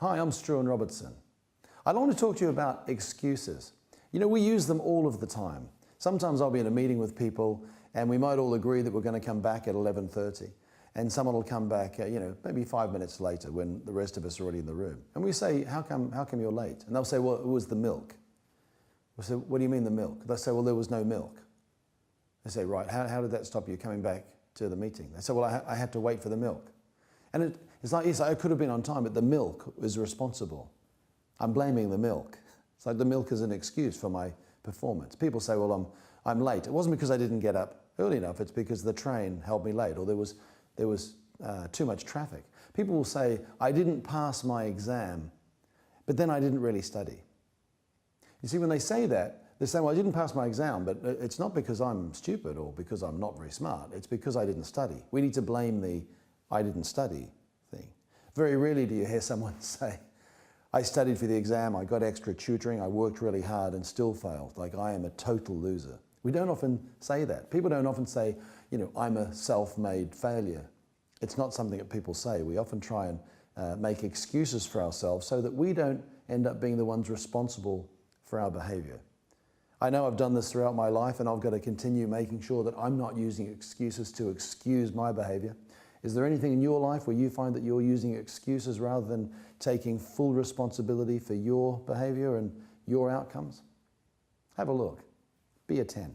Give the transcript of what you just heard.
Hi, I'm Struan Robertson. I'd want to talk to you about excuses. You know, we use them all of the time. Sometimes I'll be in a meeting with people and we might all agree that we're going to come back at 11:30 and someone will come back, maybe 5 minutes later when the rest of us are already in the room. And we say, how come you're late? And they'll say, well, it was the milk. We say, what do you mean the milk? They'll say, well, there was no milk. I say, right, how did that stop you coming back to the meeting? They say, well, I had to wait for the milk. And it's like, yes, I could have been on time, but the milk was responsible. I'm blaming the milk. It's like the milk is an excuse for my performance. People say, well, I'm late. It wasn't because I didn't get up early enough, it's because the train held me late, or there was too much traffic. People will say, I didn't pass my exam, but then I didn't really study. You see, when they say that, they say, well, I didn't pass my exam, but it's not because I'm stupid or because I'm not very smart. It's because I didn't study. We need to blame the I didn't study thing. Very rarely do you hear someone say, I studied for the exam, I got extra tutoring, I worked really hard and still failed. Like, I am a total loser. We don't often say that. People don't often say, I'm a self-made failure. It's not something that people say. We often try and make excuses for ourselves so that we don't end up being the ones responsible for our behavior. I know I've done this throughout my life and I've got to continue making sure that I'm not using excuses to excuse my behavior. Is there anything in your life where you find that you're using excuses rather than taking full responsibility for your behavior and your outcomes? Have a look. Be a 10.